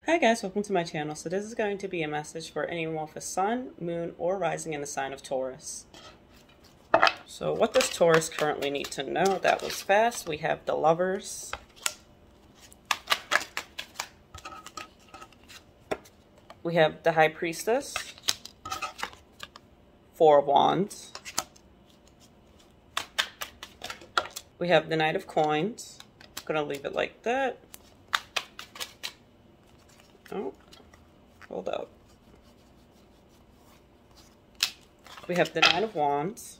Hi guys, welcome to my channel. So this is going to be a message for anyone with a sun, moon, or rising in the sign of Taurus. So what does Taurus currently need to know? That was fast. We have the Lovers, we have the High Priestess, Four of Wands, we have the Knight of Coins. I'm gonna leave it like that. Oh, hold up. We have the Nine of Wands.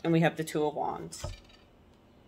And we have the Two of Wands.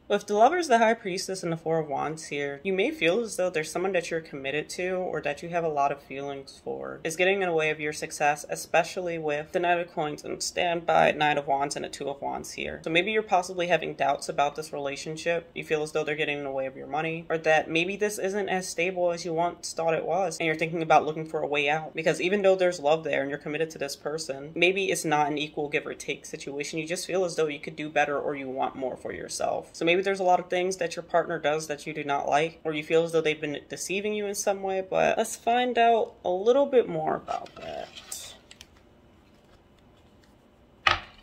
With the Lovers, the High Priestess, and the Four of Wands here, you may feel as though there's someone that you're committed to or that you have a lot of feelings for is getting in the way of your success, especially with the Knight of Coins and Standby, Knight of Wands, and the Two of Wands here. So maybe you're possibly having doubts about this relationship. You feel as though they're getting in the way of your money, or that maybe this isn't as stable as you once thought it was, and you're thinking about looking for a way out. Because even though there's love there and you're committed to this person, maybe it's not an equal give or take situation. You just feel as though you could do better or you want more for yourself. So maybe there's a lot of things that your partner does that you do not like, or you feel as though they've been deceiving you in some way, but let's find out a little bit more about that.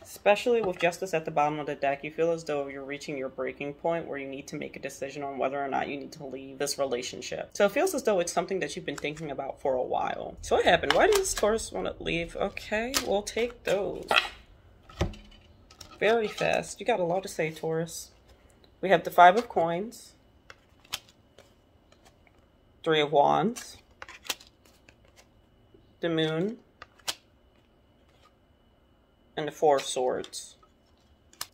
Especially with Justice at the bottom of the deck, you feel as though you're reaching your breaking point where you need to make a decision on whether or not you need to leave this relationship. So it feels as though it's something that you've been thinking about for a while. So what happened? Why does Taurus want to leave? Okay, we'll take those. Very fast. You got a lot to say, Taurus. We have the Five of Coins, Three of Wands, the Moon, and the Four of Swords.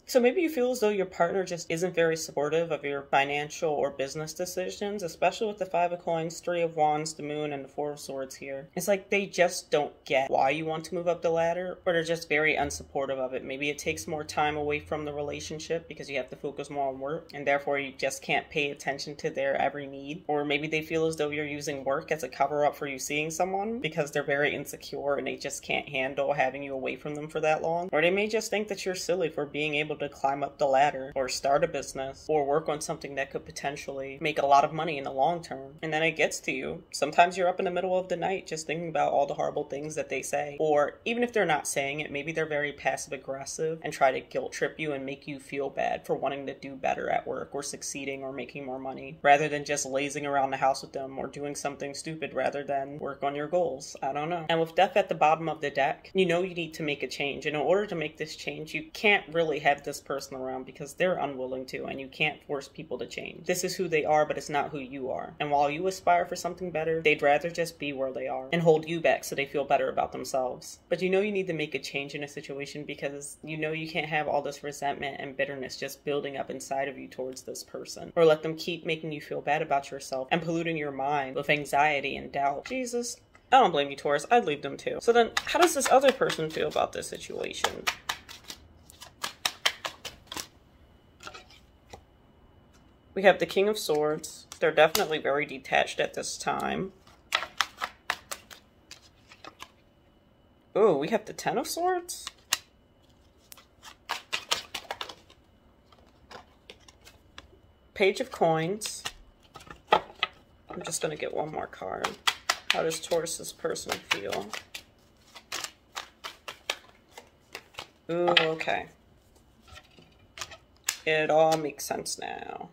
So maybe you feel as though your partner just isn't very supportive of your financial or business decisions, especially with the Five of Coins, Three of Wands, the Moon, and the Four of Swords here. It's like they just don't get why you want to move up the ladder, or they're just very unsupportive of it. Maybe it takes more time away from the relationship because you have to focus more on work, and therefore you just can't pay attention to their every need. Or maybe they feel as though you're using work as a cover-up for you seeing someone because they're very insecure and they just can't handle having you away from them for that long. Or they may just think that you're silly for being able to climb up the ladder or start a business or work on something that could potentially make a lot of money in the long term. And then it gets to you. Sometimes you're up in the middle of the night just thinking about all the horrible things that they say. Or even if they're not saying it, maybe they're very passive aggressive and try to guilt trip you and make you feel bad for wanting to do better at work or succeeding or making more money, rather than just lazing around the house with them or doing something stupid rather than work on your goals. I don't know. And with Death at the bottom of the deck, you know you need to make a change. And in order to make this change, you can't really have this person around because they're unwilling to, and you can't force people to change. This is who they are, but it's not who you are. And while you aspire for something better, they'd rather just be where they are and hold you back so they feel better about themselves. But you know you need to make a change in a situation because you know you can't have all this resentment and bitterness just building up inside of you towards this person, or let them keep making you feel bad about yourself and polluting your mind with anxiety and doubt. Jesus, I don't blame you, Taurus. I'd leave them too. So then, how does this other person feel about this situation? We have the King of Swords. They're definitely very detached at this time. Oh, we have the Ten of Swords? Page of Coins. I'm just going to get one more card. How does Taurus's person feel? Ooh, okay. It all makes sense now.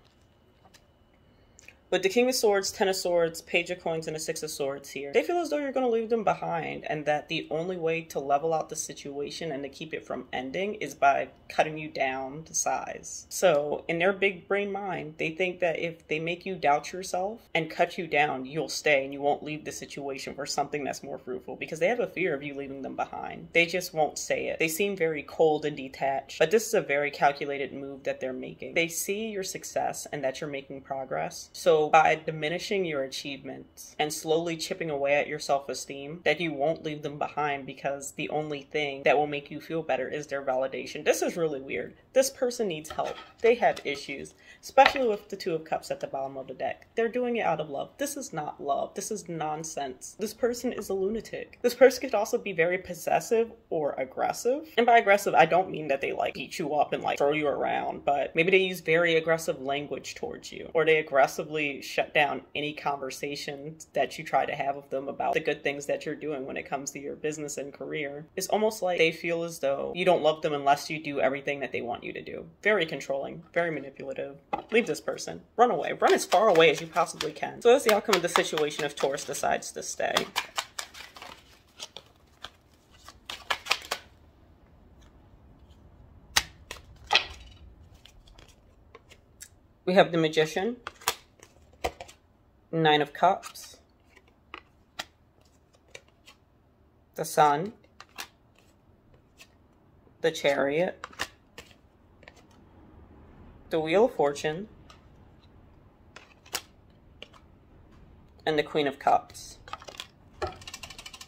With the King of Swords, Ten of Swords, Page of Coins, and a Six of Swords here, they feel as though you're going to leave them behind, and that the only way to level out the situation and to keep it from ending is by cutting you down to size. So, in their big brain mind, they think that if they make you doubt yourself and cut you down, you'll stay and you won't leave the situation for something that's more fruitful, because they have a fear of you leaving them behind. They just won't say it. They seem very cold and detached, but this is a very calculated move that they're making. They see your success and that you're making progress. So so by diminishing your achievements and slowly chipping away at your self-esteem, that you won't leave them behind because the only thing that will make you feel better is their validation. This is really weird. This person needs help. They have issues, especially with the Two of Cups at the bottom of the deck. They're doing it out of love. This is not love. This is nonsense. This person is a lunatic. This person could also be very possessive or aggressive. And by aggressive, I don't mean that they like beat you up and like throw you around, but maybe they use very aggressive language towards you, or they aggressively shut down any conversations that you try to have with them about the good things that you're doing when it comes to your business and career. It's almost like they feel as though you don't love them unless you do everything that they want you to do. Very controlling, very manipulative. Leave this person. Run away. Run as far away as you possibly can. So that's the outcome of the situation if Taurus decides to stay. We have the Magician, Nine of Cups, the Sun, the Chariot, the Wheel of Fortune, and the Queen of Cups.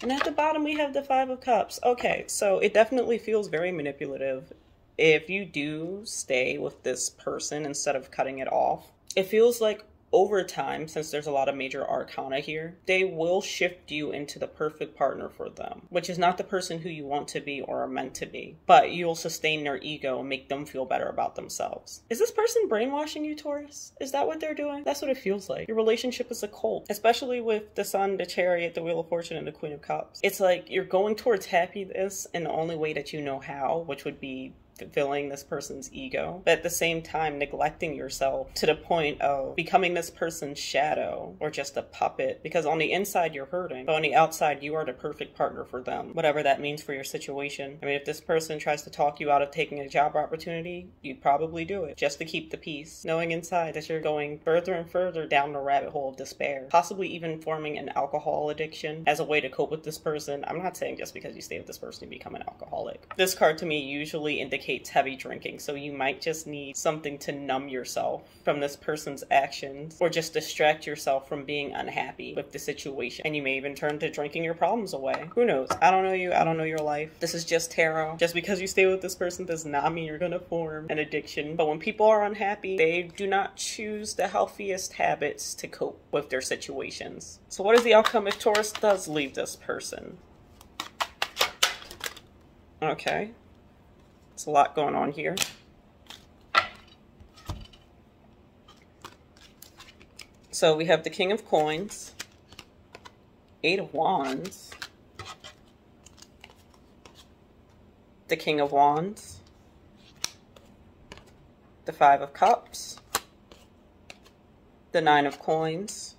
And at the bottom we have the Five of Cups. Okay, so it definitely feels very manipulative. If you do stay with this person instead of cutting it off, it feels like over time, since there's a lot of major arcana here, they will shift you into the perfect partner for them, which is not the person who you want to be or are meant to be, but you'll sustain their ego and make them feel better about themselves. Is this person brainwashing you, Taurus? Is that what they're doing? That's what it feels like. Your relationship is a cult, especially with the Sun, the Chariot, the Wheel of Fortune, and the Queen of Cups. It's like you're going towards happiness in the only way that you know how, which would be fulfilling this person's ego, but at the same time neglecting yourself to the point of becoming this person's shadow or just a puppet, because on the inside you're hurting, but on the outside you are the perfect partner for them, whatever that means for your situation. I mean, if this person tries to talk you out of taking a job opportunity, you'd probably do it just to keep the peace, knowing inside that you're going further and further down the rabbit hole of despair, possibly even forming an alcohol addiction as a way to cope with this person. I'm not saying just because you stay with this person you become an alcoholic. This card to me usually indicates heavy drinking, so you might just need something to numb yourself from this person's actions or just distract yourself from being unhappy with the situation, and you may even turn to drinking your problems away. Who knows? I don't know you, I don't know your life. This is just tarot. Just because you stay with this person does not mean you're gonna form an addiction, but when people are unhappy, they do not choose the healthiest habits to cope with their situations. So what is the outcome if Taurus does leave this person? Okay. There's a lot going on here. So we have the King of Coins, Eight of Wands, the King of Wands, the Five of Cups, the Nine of Coins,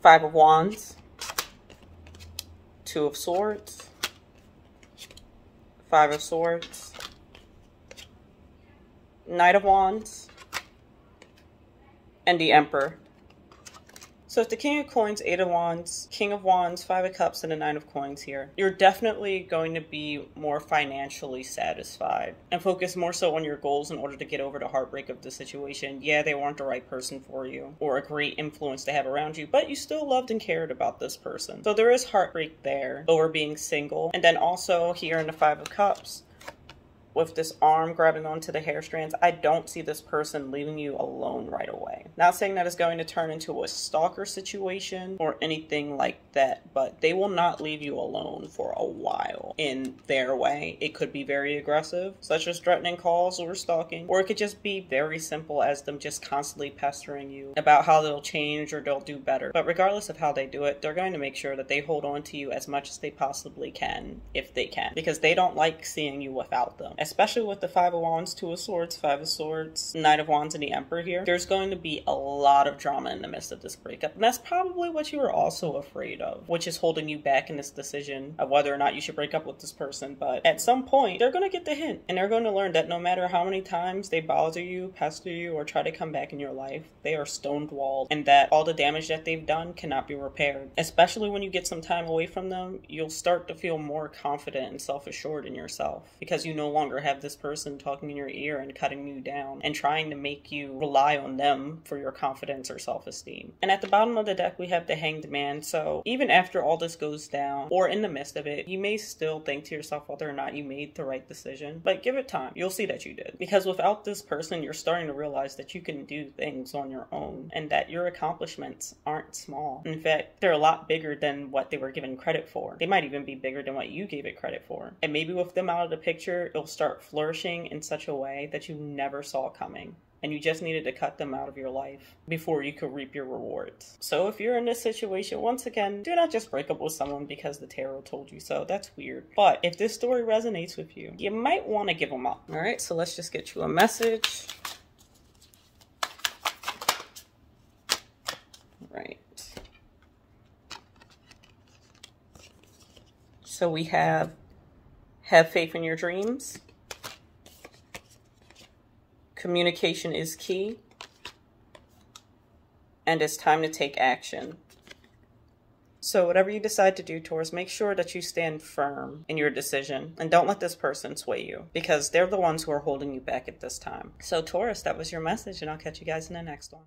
Five of Wands, Two of Swords, Five of Swords, Knight of Wands, and the Emperor. So if the King of Coins, Eight of Wands, King of Wands, Five of Cups, and the Nine of Coins here, you're definitely going to be more financially satisfied and focus more so on your goals in order to get over the heartbreak of the situation. Yeah, they weren't the right person for you or a great influence to have around you, but you still loved and cared about this person. So there is heartbreak there over being single. And then also here in the Five of Cups, with this arm grabbing onto the hair strands, I don't see this person leaving you alone right away. Not saying that it's going to turn into a stalker situation or anything like that, but they will not leave you alone for a while in their way. It could be very aggressive, such as threatening calls or stalking, or it could just be very simple as them just constantly pestering you about how they'll change or they'll do better. But regardless of how they do it, they're going to make sure that they hold on to you as much as they possibly can, if they can, because they don't like seeing you without them. Especially with the Five of Wands, Two of Swords, Five of Swords, Knight of Wands, and the Emperor here, there's going to be a lot of drama in the midst of this breakup. And that's probably what you were also afraid of, which is holding you back in this decision of whether or not you should break up with this person. But at some point, they're going to get the hint, and they're going to learn that no matter how many times they bother you, pester you, or try to come back in your life, they are stonewalled, and that all the damage that they've done cannot be repaired. Especially when you get some time away from them, you'll start to feel more confident and self-assured in yourself, because you no longer longer have this person talking in your ear and cutting you down and trying to make you rely on them for your confidence or self-esteem. And at the bottom of the deck, we have the Hanged Man. So even after all this goes down, or in the midst of it, you may still think to yourself whether or not you made the right decision. But give it time. You'll see that you did. Because without this person, you're starting to realize that you can do things on your own and that your accomplishments aren't small. In fact, they're a lot bigger than what they were given credit for. They might even be bigger than what you gave it credit for. And maybe with them out of the picture, it'll start flourishing in such a way that you never saw coming. And you just needed to cut them out of your life before you could reap your rewards. So if you're in this situation, once again, do not just break up with someone because the tarot told you so. That's weird. But if this story resonates with you, you might want to give them up. All right, so let's just get you a message. Right. So we have faith in your dreams. Communication is key. And it's time to take action. So whatever you decide to do, Taurus, make sure that you stand firm in your decision and don't let this person sway you because they're the ones who are holding you back at this time. So Taurus, that was your message, and I'll catch you guys in the next one.